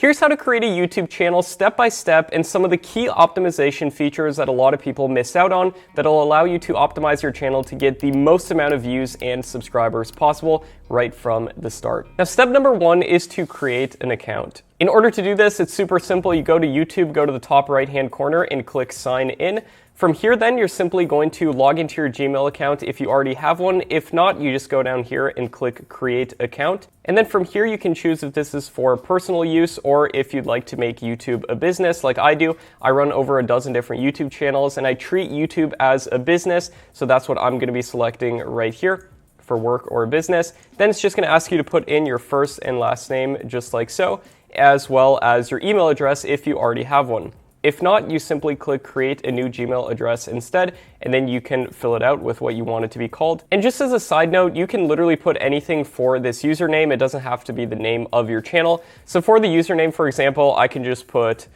Here's how to create a YouTube channel step by step and some of the key optimization features that a lot of people miss out on that'll allow you to optimize your channel to get the most amount of views and subscribers possible right from the start. Now, step number one is to create an account. In order to do this, it's super simple. You go to YouTube, go to the top right-hand corner and click sign in. From here, then you're simply going to log into your Gmail account if you already have one. If not, you just go down here and click create account. And then from here, you can choose if this is for personal use or if you'd like to make YouTube a business like I do. I run over a dozen different YouTube channels and I treat YouTube as a business. So that's what I'm going to be selecting right here for work or business. Then it's just going to ask you to put in your first and last name just like so, as well as your email address if you already have one. If not, you simply click create a new Gmail address instead, and then you can fill it out with what you want it to be called. And just as a side note, you can literally put anything for this username. It doesn't have to be the name of your channel. So for the username, for example, I can just put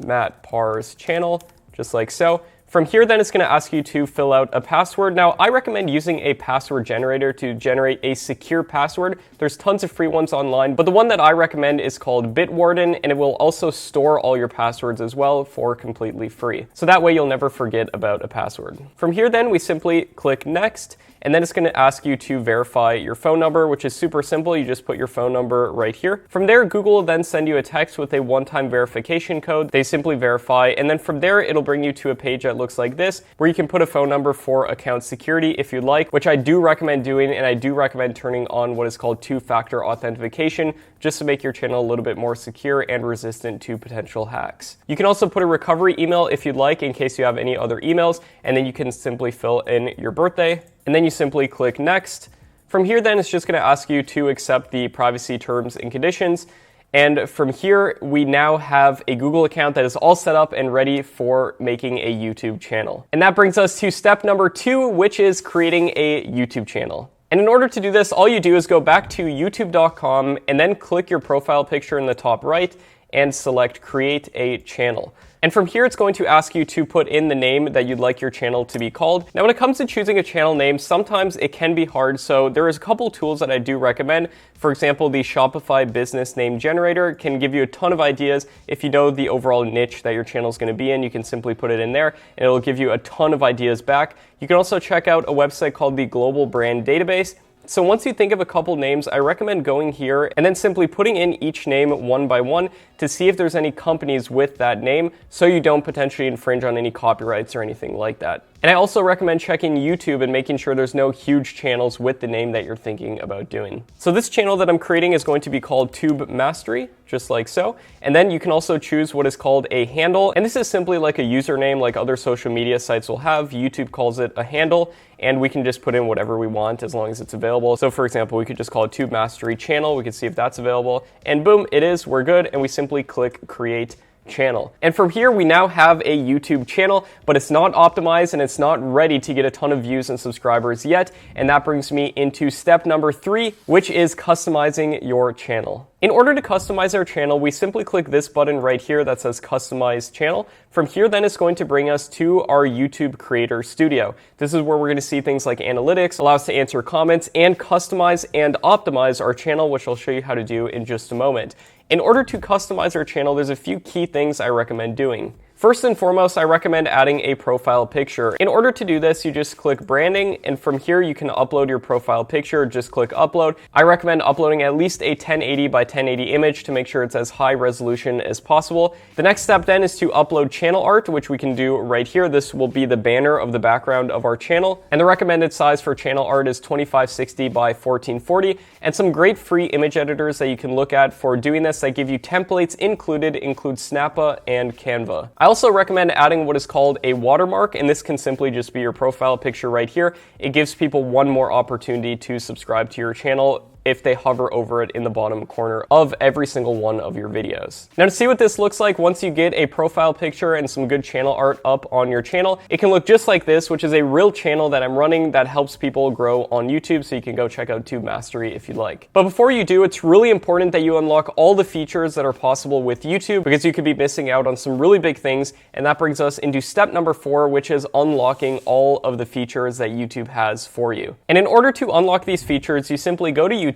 Matt Parr's channel, just like so. From here, then it's going to ask you to fill out a password. Now, I recommend using a password generator to generate a secure password. There's tons of free ones online, but the one that I recommend is called Bitwarden, and it will also store all your passwords as well for completely free. So that way you'll never forget about a password. From here, then we simply click next, and then it's going to ask you to verify your phone number, which is super simple. You just put your phone number right here. From there, Google will then send you a text with a one-time verification code. They simply verify, and then from there, it'll bring you to a page that looks like this, where you can put a phone number for account security if you'd like, which I do recommend doing, and I do recommend turning on what is called two-factor authentication, just to make your channel a little bit more secure and resistant to potential hacks. You can also put a recovery email if you'd like, in case you have any other emails, and then you can simply fill in your birthday, and then you simply click next. From here, then it's just going to ask you to accept the privacy terms and conditions. And from here, we now have a Google account that is all set up and ready for making a YouTube channel. And that brings us to step number 2, which is creating a YouTube channel. And in order to do this, all you do is go back to youtube.com and then click your profile picture in the top right and select create a channel. And from here, it's going to ask you to put in the name that you'd like your channel to be called. Now, when it comes to choosing a channel name, sometimes it can be hard. So there is a couple tools that I do recommend. For example, the Shopify business name generator can give you a ton of ideas. If you know the overall niche that your channel is going to be in, you can simply put it in there and it'll give you a ton of ideas back. You can also check out a website called the Global Brand Database. So once you think of a couple names, I recommend going here and then simply putting in each name one by one to see if there's any companies with that name so you don't potentially infringe on any copyrights or anything like that. And I also recommend checking YouTube and making sure there's no huge channels with the name that you're thinking about doing. So this channel that I'm creating is going to be called Tube Mastery, just like so. And then you can also choose what is called a handle. And this is simply like a username like other social media sites will have. YouTube calls it a handle, and we can just put in whatever we want as long as it's available. So for example, we could just call it Tube Mastery Channel. We can see if that's available, and boom, it is, we're good. And we simply click create channel. And from here, we now have a YouTube channel, but it's not optimized and it's not ready to get a ton of views and subscribers yet. And that brings me into step number 3, which is customizing your channel. In order to customize our channel, we simply click this button right here that says Customize Channel. From here, then it's going to bring us to our YouTube Creator Studio. This is where we're going to see things like analytics, allow us to answer comments, and customize and optimize our channel, which I'll show you how to do in just a moment. In order to customize our channel, there's a few key things I recommend doing. First and foremost, I recommend adding a profile picture. In order to do this, you just click branding, and from here you can upload your profile picture. Just click upload. I recommend uploading at least a 1080 by 1080 image to make sure it's as high resolution as possible. The next step then is to upload channel art, which we can do right here. This will be the banner of the background of our channel. And the recommended size for channel art is 2560 by 1440. And some great free image editors that you can look at for doing this that give you templates include Snappa and Canva. I also recommend adding what is called a watermark, and this can simply just be your profile picture right here. It gives people one more opportunity to subscribe to your channel if they hover over it in the bottom corner of every single one of your videos. Now, to see what this looks like once you get a profile picture and some good channel art up on your channel, it can look just like this, which is a real channel that I'm running that helps people grow on YouTube, so you can go check out Tube Mastery if you'd like. But before you do, it's really important that you unlock all the features that are possible with YouTube, because you could be missing out on some really big things, and that brings us into step number 4, which is unlocking all of the features that YouTube has for you. And in order to unlock these features, you simply go to YouTube,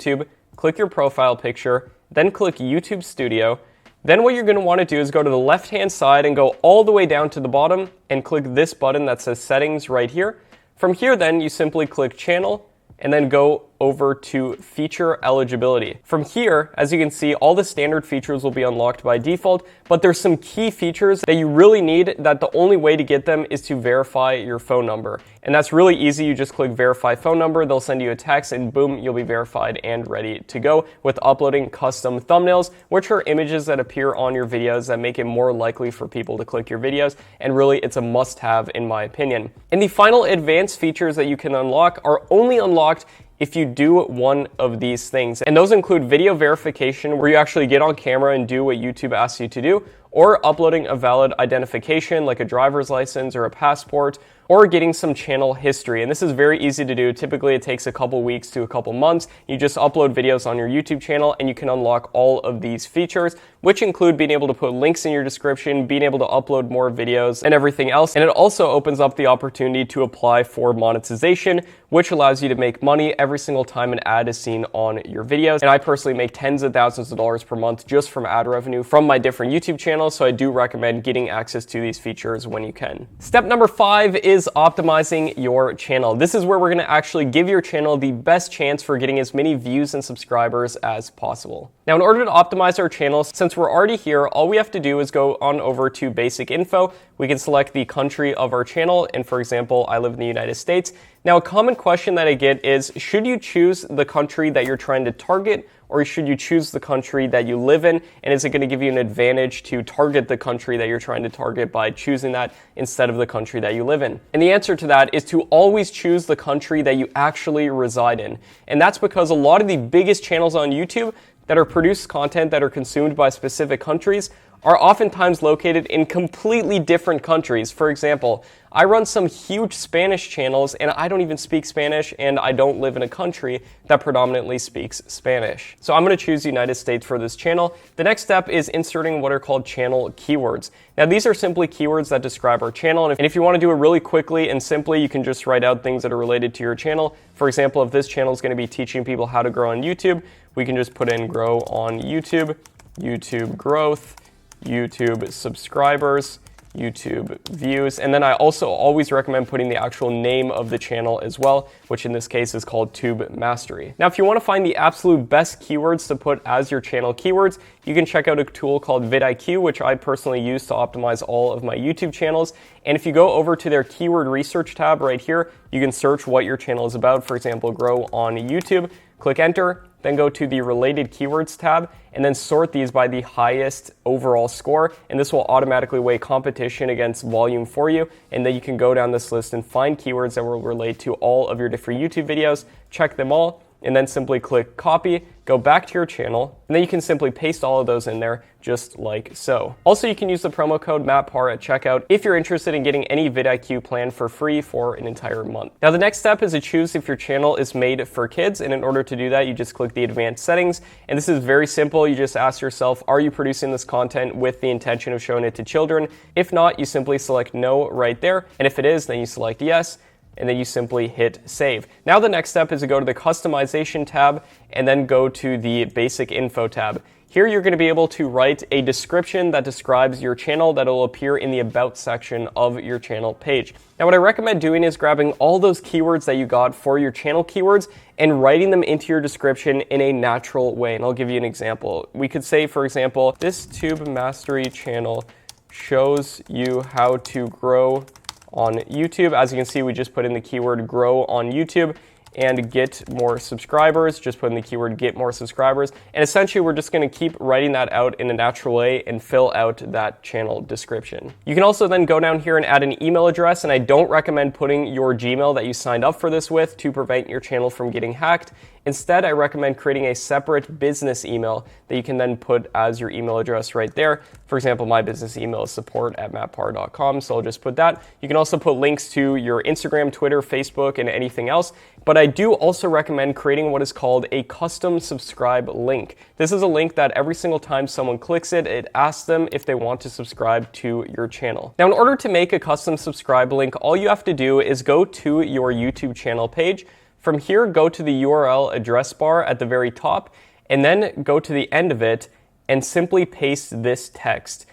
click your profile picture, then click YouTube Studio, Then what you're going to want to do is go to the left-hand side and go all the way down to the bottom and click this button that says Settings right here. From here then, you simply click Channel and then go over to Feature Eligibility. From here, as you can see, all the standard features will be unlocked by default, but there's some key features that you really need that the only way to get them is to verify your phone number. And that's really easy. You just click Verify Phone Number, they'll send you a text, and boom, you'll be verified and ready to go with uploading custom thumbnails, which are images that appear on your videos that make it more likely for people to click your videos, and really it's a must-have in my opinion. And the final advanced features that you can unlock are only unlocked if you do one of these things. And those include video verification, where you actually get on camera and do what YouTube asks you to do, or uploading a valid identification like a driver's license or a passport, or getting some channel history. And this is very easy to do. Typically it takes a couple weeks to a couple months. You just upload videos on your YouTube channel and you can unlock all of these features, which include being able to put links in your description, being able to upload more videos and everything else. And it also opens up the opportunity to apply for monetization, which allows you to make money every single time an ad is seen on your videos. And I personally make tens of thousands of dollars per month just from ad revenue from my different YouTube channels. So I do recommend getting access to these features when you can. Step number 5 is optimizing your channel. This is where we're going to actually give your channel the best chance for getting as many views and subscribers as possible. Now, in order to optimize our channel, since we're already here, all we have to do is go on over to basic info. We can select the country of our channel. And for example, I live in the United States. Now, a common question that I get is, should you choose the country that you're trying to target, or should you choose the country that you live in? And is it going to give you an advantage to target the country that you're trying to target by choosing that instead of the country that you live in? And the answer to that is to always choose the country that you actually reside in. And that's because a lot of the biggest channels on YouTube that are produced content that are consumed by specific countries are oftentimes located in completely different countries. For example, I run some huge Spanish channels and I don't even speak Spanish, and I don't live in a country that predominantly speaks Spanish. So I'm going to choose United States for this channel. The next step is inserting what are called channel keywords. Now, these are simply keywords that describe our channel. And if you want to do it really quickly and simply, you can just write out things that are related to your channel. For example, if this channel is going to be teaching people how to grow on YouTube, we can just put in grow on YouTube, YouTube growth, YouTube subscribers, YouTube views, and then I also always recommend putting the actual name of the channel as well, which in this case is called Tube Mastery. Now, if you want to find the absolute best keywords to put as your channel keywords, you can check out a tool called vidIQ, which I personally use to optimize all of my YouTube channels. And if you go over to their keyword research tab right here, you can search what your channel is about. For example, grow on YouTube, click enter, then go to the related keywords tab, and then sort these by the highest overall score. And this will automatically weigh competition against volume for you. And then you can go down this list and find keywords that will relate to all of your different YouTube videos, check them all, and then simply click copy, go back to your channel, and then you can simply paste all of those in there just like so. Also, you can use the promo code MattPar at checkout if you're interested in getting any vidIQ plan for free for an entire month. Now, the next step is to choose if your channel is made for kids, and in order to do that, you just click the advanced settings, and this is very simple. You just ask yourself, are you producing this content with the intention of showing it to children? If not, you simply select no right there, and if it is, then you select yes, and then you simply hit save. Now the next step is to go to the customization tab and then go to the basic info tab. Here you're going to be able to write a description that describes your channel that will appear in the about section of your channel page. Now what I recommend doing is grabbing all those keywords that you got for your channel keywords and writing them into your description in a natural way. And I'll give you an example. We could say, for example, this Tube Mastery channel shows you how to grow on YouTube. As you can see, we just put in the keyword grow on YouTube, and get more subscribers, just put in the keyword get more subscribers. And essentially, we're just gonna keep writing that out in a natural way and fill out that channel description. You can also then go down here and add an email address, and I don't recommend putting your Gmail that you signed up for this with to prevent your channel from getting hacked. Instead, I recommend creating a separate business email that you can then put as your email address right there. For example, my business email is support@mattpar.com, so I'll just put that. You can also put links to your Instagram, Twitter, Facebook, and anything else. But I do also recommend creating what is called a custom subscribe link. This is a link that every single time someone clicks it, it asks them if they want to subscribe to your channel. Now, in order to make a custom subscribe link, all you have to do is go to your YouTube channel page. From here, go to the URL address bar at the very top, and then go to the end of it and simply paste this text,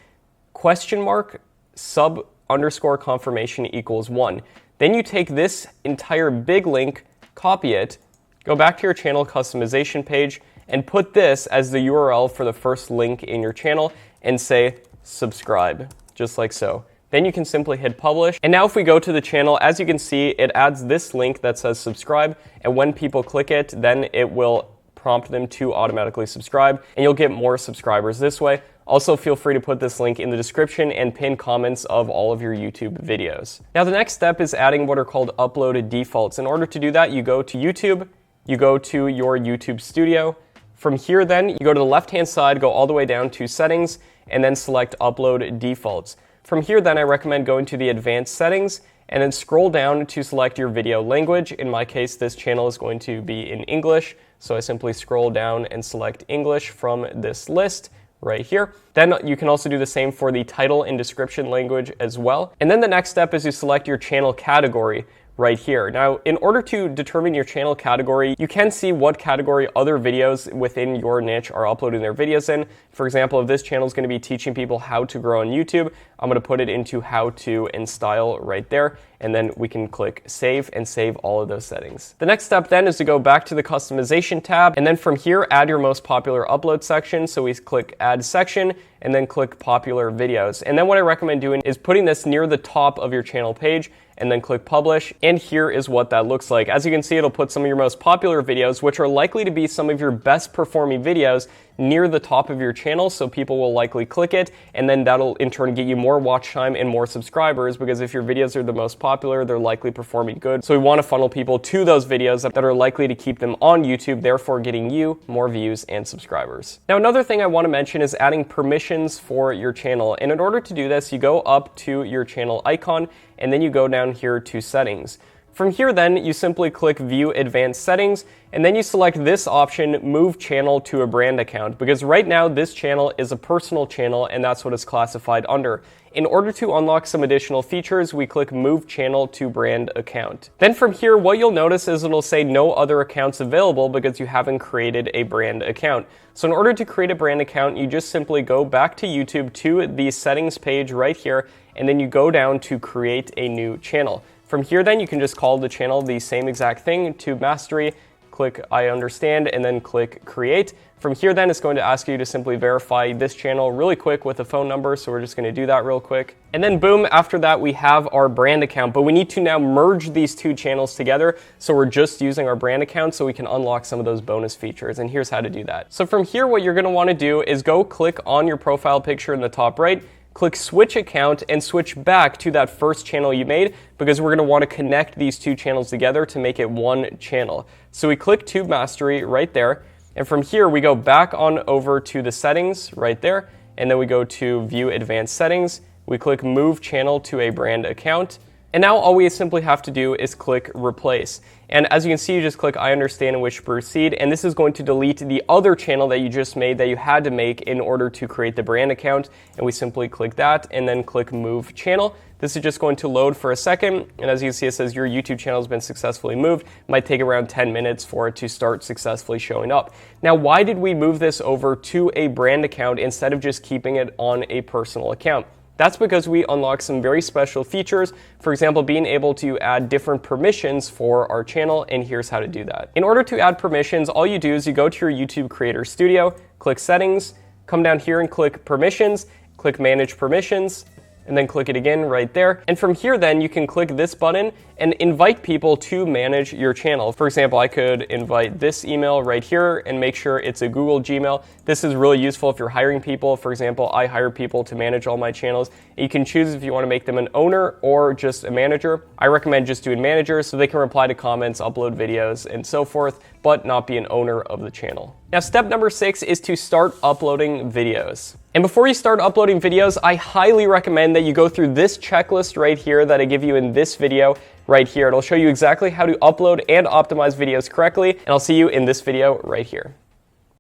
$sub_confirmation=1. Then you take this entire big link, copy it, go back to your channel customization page, and put this as the URL for the first link in your channel and say subscribe, just like so. Then you can simply hit publish. And now if we go to the channel, as you can see, it adds this link that says subscribe. And when people click it, then it will prompt them to automatically subscribe, and you'll get more subscribers this way. Also, feel free to put this link in the description and pin comments of all of your YouTube videos. Now, the next step is adding what are called uploaded defaults. In order to do that, you go to YouTube, you go to your YouTube studio. From here, then, you go to the left-hand side, go all the way down to settings, and then select upload defaults. From here, then, I recommend going to the advanced settings and then scroll down to select your video language. In my case, this channel is going to be in English, so I simply scroll down and select English from this list right here. Then you can also do the same for the title and description language as well. And then the next step is to select your channel category right here. Now, in order to determine your channel category, you can see what category other videos within your niche are uploading their videos in. For example, if this channel is going to be teaching people how to grow on YouTube, I'm going to put it into how to and style right there, and then we can click save and save all of those settings. The next step then is to go back to the customization tab, and then from here, add your most popular upload section. So we click add section and then click popular videos. And then what I recommend doing is putting this near the top of your channel page and then click publish. And here is what that looks like. As you can see, it'll put some of your most popular videos, which are likely to be some of your best performing videos, near the top of your channel, so people will likely click it, and then that'll in turn get you more watch time and more subscribers, because if your videos are the most popular, they're likely performing good. So we want to funnel people to those videos that are likely to keep them on YouTube, therefore getting you more views and subscribers. Now, another thing I want to mention is adding permissions for your channel. And in order to do this, you go up to your channel icon, and then you go down here to settings. From here, then, you simply click View Advanced Settings, and then you select this option, Move Channel to a Brand Account, because right now this channel is a personal channel, and that's what it's classified under. In order to unlock some additional features, we click Move Channel to Brand Account. Then from here, what you'll notice is it'll say no other accounts available because you haven't created a brand account. So in order to create a brand account, you just simply go back to YouTube to the settings page right here, and then you go down to create a new channel. From here, then, you can just call the channel the same exact thing, Tube Mastery, click I understand, and then click create. From here, then, it's going to ask you to simply verify this channel really quick with a phone number, so we're just going to do that real quick. And then boom, after that, we have our brand account, but we need to now merge these two channels together, so we're just using our brand account so we can unlock some of those bonus features, and here's how to do that. So from here, what you're going to want to do is go click on your profile picture in the top right, click switch account, and switch back to that first channel you made, because we're going to want to connect these two channels together to make it one channel. So we click Tube Mastery right there, and from here we go back on over to the settings right there, and then we go to View Advanced Settings, we click Move Channel to a Brand Account, and now all we simply have to do is click Replace. And as you can see, you just click I understand and wish to proceed, and this is going to delete the other channel that you just made that you had to make in order to create the brand account, and we simply click that and then click Move Channel. This is just going to load for a second, and as you can see, it says your YouTube channel has been successfully moved. It might take around 10 minutes for it to start successfully showing up. Now, why did we move this over to a brand account instead of just keeping it on a personal account? That's because we unlock some very special features. For example, being able to add different permissions for our channel, and here's how to do that. In order to add permissions, all you do is you go to your YouTube Creator Studio, click Settings, come down here and click Permissions, click Manage Permissions, and then click it again right there. And from here, then, you can click this button and invite people to manage your channel. For example, I could invite this email right here and make sure it's a Google Gmail. This is really useful if you're hiring people. For example, I hire people to manage all my channels. You can choose if you want to make them an owner or just a manager. I recommend just doing manager so they can reply to comments, upload videos, and so forth, but not be an owner of the channel. Now, step number 6 is to start uploading videos. And before you start uploading videos, I highly recommend that you go through this checklist right here that I give you in this video right here. It'll show you exactly how to upload and optimize videos correctly, and I'll see you in this video right here.